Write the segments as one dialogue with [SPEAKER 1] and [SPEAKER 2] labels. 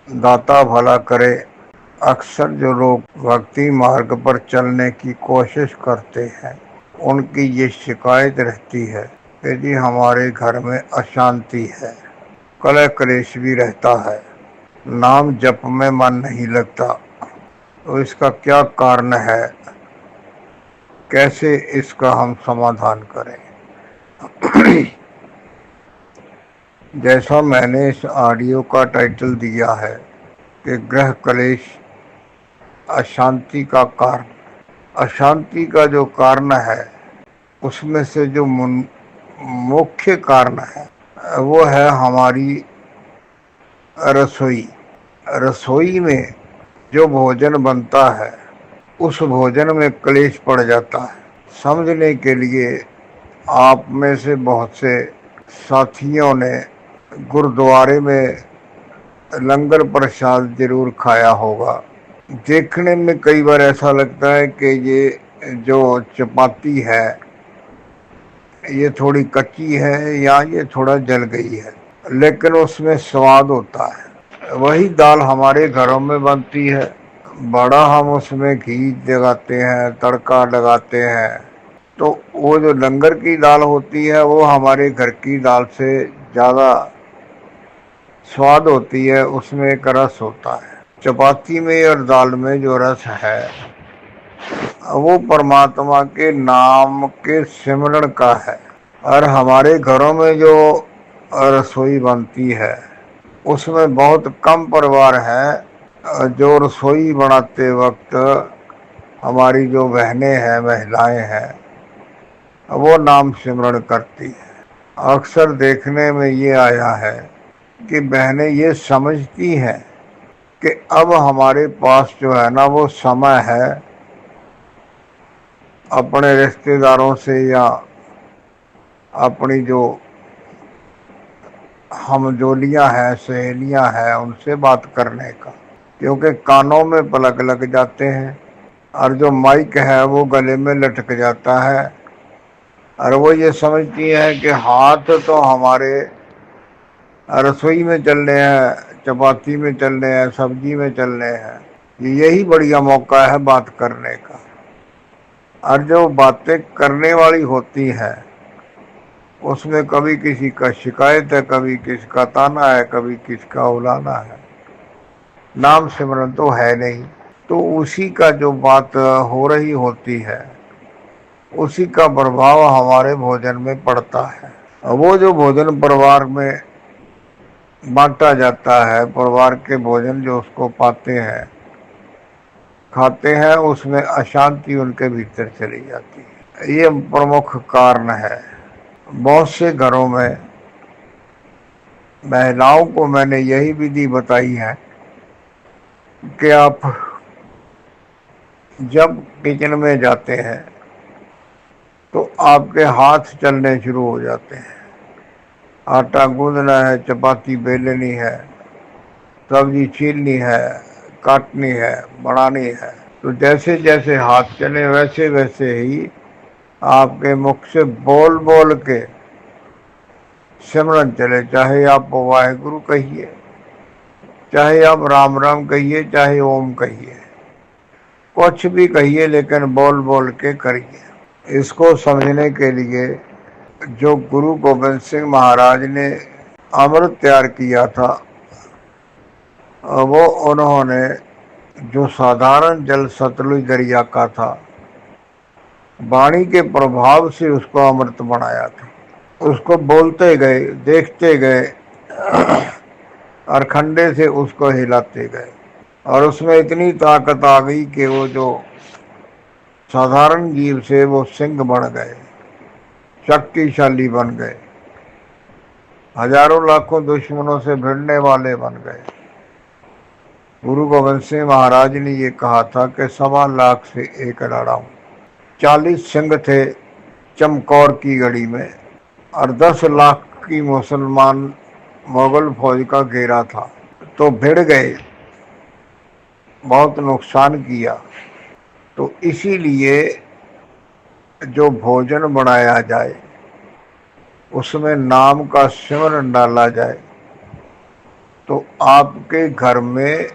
[SPEAKER 1] दाता भला करे। अक्सर जो लोग भक्ति मार्ग पर चलने की कोशिश करते हैं उनकी ये शिकायत रहती है कि जी हमारे घर में अशांति है, कलह क्लेश भी रहता है, नाम जप में मन नहीं लगता। तो इसका क्या कारण है, कैसे इसका हम समाधान करें? जैसा मैंने इस ऑडियो का टाइटल दिया है कि ग्रह क्लेश अशांति का कारण, अशांति का जो कारण है उसमें से जो मुख्य कारण है वो है हमारी रसोई। रसोई में जो भोजन बनता है उस भोजन में क्लेश पड़ जाता है। समझने के लिए आप में से बहुत से साथियों ने गुरुद्वारे में लंगर प्रसाद जरूर खाया होगा। देखने में कई बार ऐसा लगता है कि ये जो चपाती है ये थोड़ी कच्ची है या ये थोड़ा जल गई है, लेकिन उसमें स्वाद होता है। वही दाल हमारे घरों में बनती है, बड़ा हम उसमें घी लगाते हैं, तड़का लगाते हैं, तो वो जो लंगर की दाल होती है वो हमारे घर की दाल से ज़्यादा स्वाद होती है, उसमें एक रस होता है। चपाती में और दाल में जो रस है वो परमात्मा के नाम के सिमरण का है। और हमारे घरों में जो रसोई बनती है उसमें बहुत कम परिवार है जो रसोई बनाते वक्त हमारी जो बहनें हैं, महिलाएं हैं, वो नाम सिमरण करती है। अक्सर देखने में ये आया है कि बहनें ये समझती हैं कि अब हमारे पास जो है ना वो समय है अपने रिश्तेदारों से या अपनी जो हमजोलियां हैं, सहेलियां हैं, उनसे बात करने का, क्योंकि कानों में प्लग लग जाते हैं और जो माइक है वो गले में लटक जाता है और वो ये समझती हैं कि हाथ तो हमारे रसोई में चल रहे हैं, चपाती में चल रहे हैं, सब्जी में चल रहे हैं, यही बढ़िया मौका है बात करने का। और जो बातें करने वाली होती हैं उसमें कभी किसी का शिकायत है, कभी किसका ताना है, कभी किसका उलाना है, नाम सिमरन तो है नहीं। तो उसी का जो बात हो रही होती है उसी का प्रभाव हमारे भोजन में पड़ता है। वो जो भोजन परिवार में बांटा जाता है, परिवार के भोजन जो उसको पाते हैं, खाते हैं, उसमें अशांति उनके भीतर चली जाती है। ये प्रमुख कारण है। बहुत से घरों में महिलाओं को मैंने यही विधि बताई है कि आप जब किचन में जाते हैं तो आपके हाथ चलने शुरू हो जाते हैं। आटा गूंदना है, चपाती बेलनी है, सब्जी छीलनी है, काटनी है, बनानी है, तो जैसे जैसे हाथ चले वैसे वैसे ही आपके मुख से बोल बोल के सिमरन चले। चाहे आप वाहेगुरु कहिए, चाहे आप राम राम कहिए, चाहे ओम कहिए, कुछ भी कहिए, लेकिन बोल बोल के करिए। इसको समझने के लिए जो गुरु गोविंद सिंह महाराज ने अमृत तैयार किया था वो उन्होंने जो साधारण जल सतलुज दरिया का था, वाणी के प्रभाव से उसको अमृत बनाया था। उसको बोलते गए, देखते गए और खंडे से उसको हिलाते गए और उसमें इतनी ताकत आ गई कि वो जो साधारण जीव से वो सिंह बन गए, शक्तिशाली बन गए, हजारों लाखों दुश्मनों से भिड़ने वाले बन गए। गुरु गोविंद सिंह महाराज ने ये कहा था कि 1.25 लाख से एक लड़ा हूँ। 40 सिंह थे चमकौर की गढ़ी में और 10 लाख की मुसलमान मुगल फौज का घेरा था, तो भिड़ गए, बहुत नुकसान किया। तो इसीलिए जो भोजन बनाया जाए उसमें नाम का सिमरन डाला जाए तो आपके घर में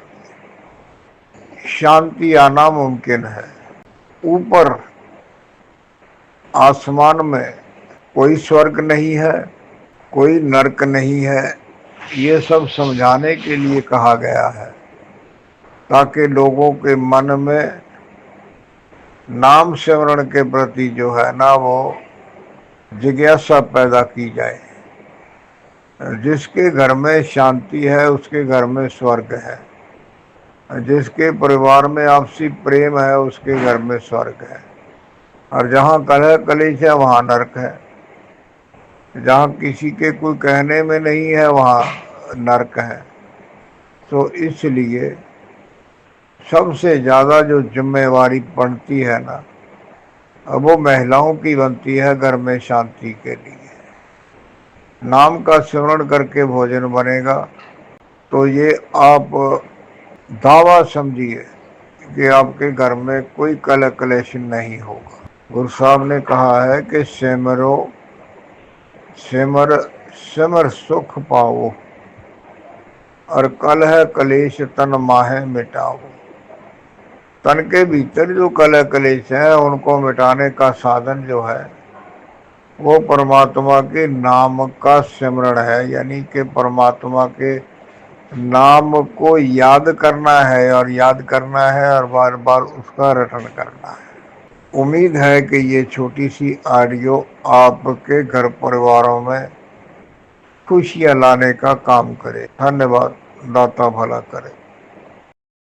[SPEAKER 1] शांति आना मुमकिन है। ऊपर आसमान में कोई स्वर्ग नहीं है, कोई नरक नहीं है, ये सब समझाने के लिए कहा गया है, ताकि लोगों के मन में नाम सिमरण के प्रति जो है ना वो जिज्ञासा पैदा की जाए। जिसके घर में शांति है उसके घर में स्वर्ग है, जिसके परिवार में आपसी प्रेम है उसके घर में स्वर्ग है, और जहाँ कलह कलेश है वहाँ नरक है। जहाँ किसी के कोई कहने में नहीं है वहाँ नरक है। तो इसलिए सबसे ज़्यादा जो जिम्मेवारी बनती है ना, वो महिलाओं की बनती है घर में शांति के लिए। नाम का स्मरण करके भोजन बनेगा तो ये आप दावा समझिए कि आपके घर में कोई कलह कलेश नहीं होगा। गुरु साहब ने कहा है कि सिमरो सिमर सिमर सुख पाओ, और कलह कलेश तन माहे मिटाओ। तन के भीतर जो कलह कलेश है उनको मिटाने का साधन जो है वो परमात्मा के नाम का सिमरण है, यानी कि परमात्मा के नाम को याद करना है, और याद करना है और बार बार उसका रटन करना है। उम्मीद है कि ये छोटी सी ऑडियो आपके घर परिवारों में खुशियां लाने का काम करे। धन्यवाद। दाता भला करे।